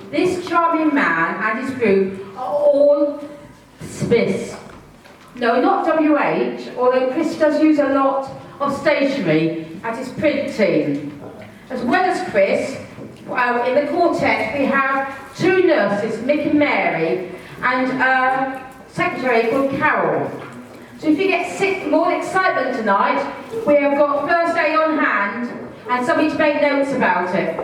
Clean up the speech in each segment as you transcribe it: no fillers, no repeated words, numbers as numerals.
This charming man and his group are all Smiths. No, not WH, although Chris does use a lot of stationery at his print team. As well as Chris, in the quartet we have two nurses, Mick and Mary, and a secretary called Carol. So if you get sick from all excitement tonight, we have got first aid on hand and somebody to make notes about it.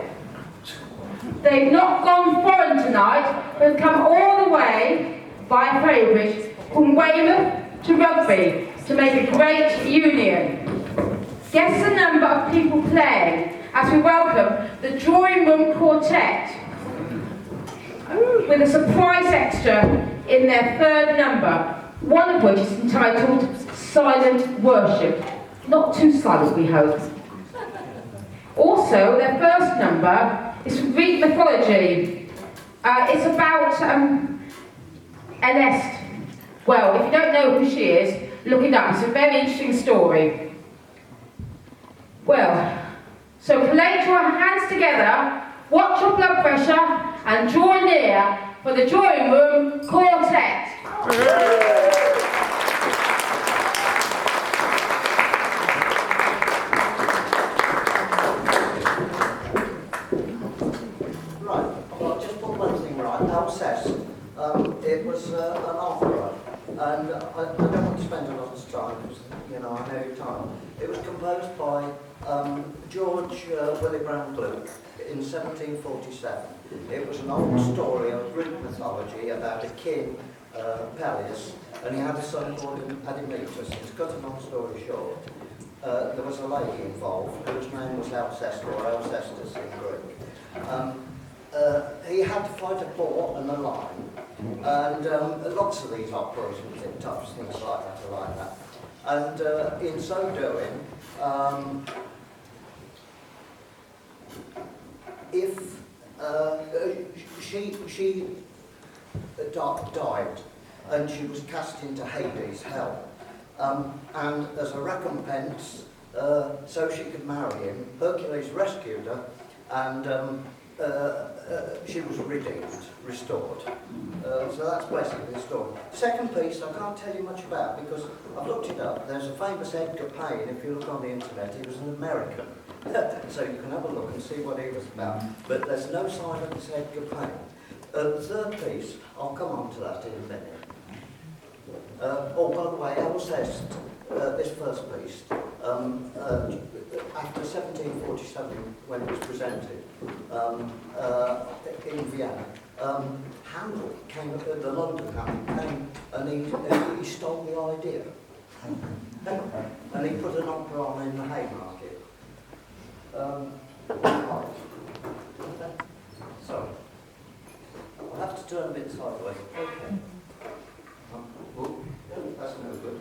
They've not gone foreign tonight, they've come all the way by a ferry bridge from Weymouth to Rugby to make a great union. Guess the number of people playing as we welcome the Drawing Room Quartet with a surprise extra in their third number, one of which is entitled Silent Worship. Not too silent, we hope. Also, their first number is from Greek mythology. It's about Est. Well, if you don't know who she is, look it up. It's a very interesting story. Well, so collate your hands together, watch your blood pressure, and draw near for the Drawing Room Quartet. Alceste. It was an opera, and I don't want to spend a lot of time because I know your time. It was composed by George Willie Brown Flute in 1747. It was an old story of Greek mythology about a king, Peleus, and he had a son called Admetus. To cut a long story short, there was a lady involved whose name was Alceste, or Alcestis in Greek. He had to fight a boar and a lion, and lots of these operas with tip-tops, things like that are like that. And in so doing, if she died, and she was cast into Hades, hell, and as a recompense, so she could marry him, Hercules rescued her, and she was redeemed, restored. So that's basically the story. Second piece I can't tell you much about because I've looked it up. There's a famous Edgar Payne, if you look on the internet, he was an American. So you can have a look and see what he was about. But there's no sign of this Edgar Payne. The third piece, I'll come on to that in a minute. Oh, by the way, Alceste, this first piece, after 1747, when it was presented in Vienna, Handel came, the London Handel came, and he stole the idea. And he put an opera on in the Haymarket. Right. Sorry. I'll have to turn a bit sideways. Okay. Oh, that's no good.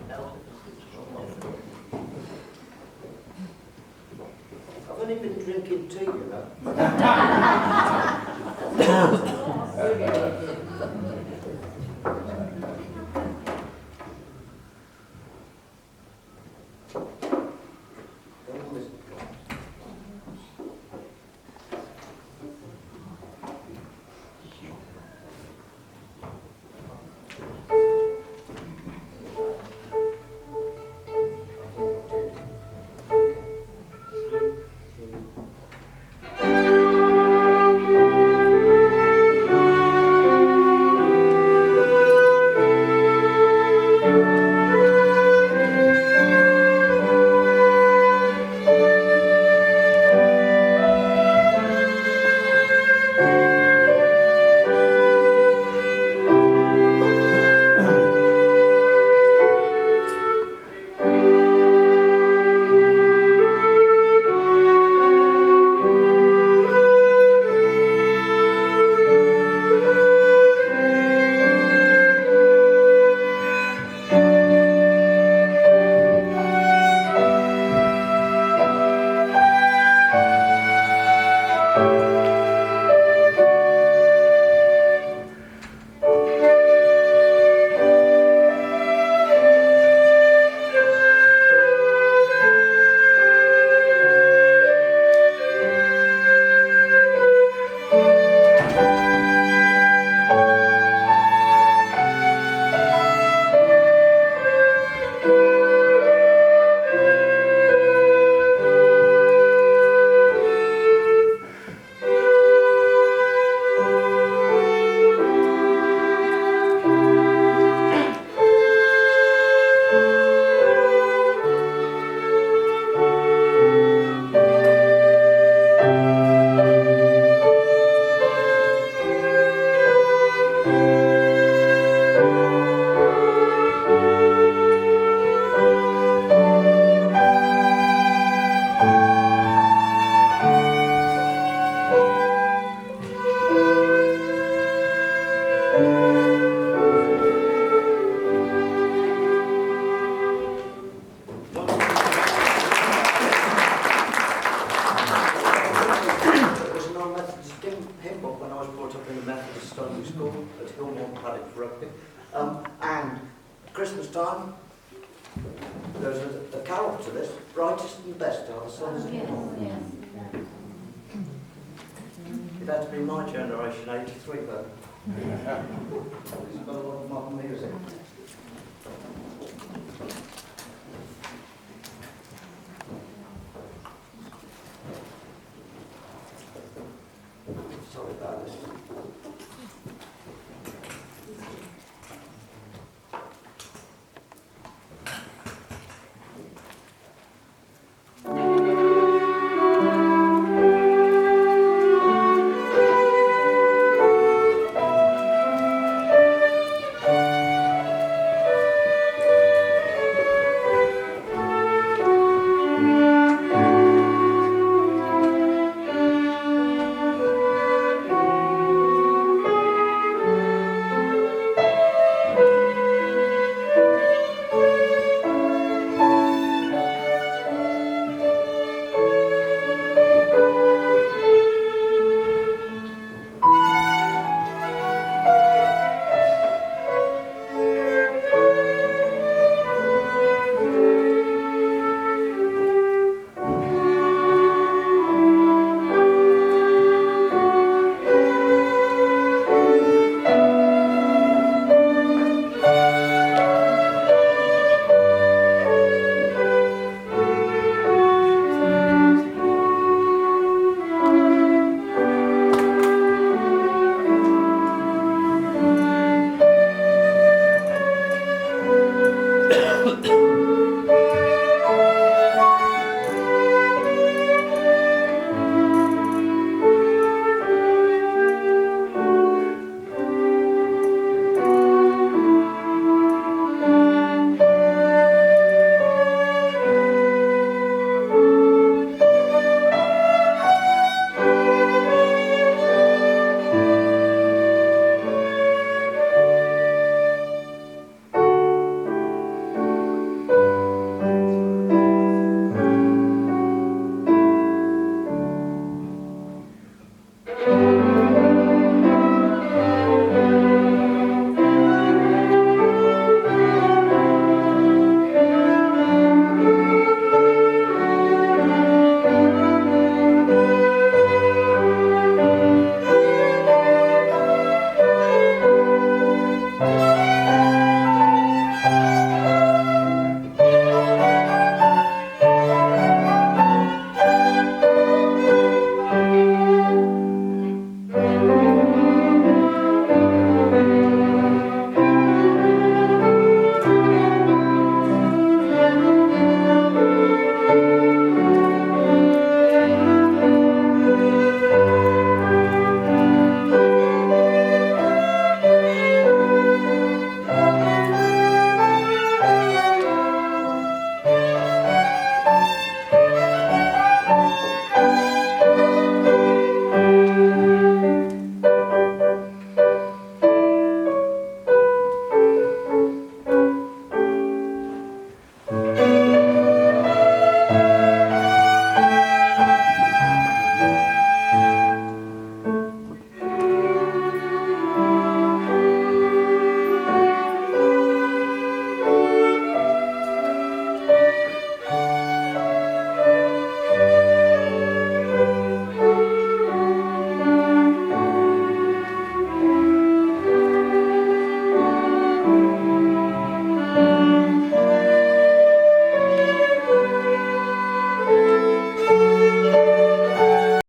I've only been drinking tea, you know. rugby. And Christmas time, there's a carol to this, brightest and best are the sons of God. Yes. It had to be my generation, 83, but it's got a lot of modern music. Sorry about this.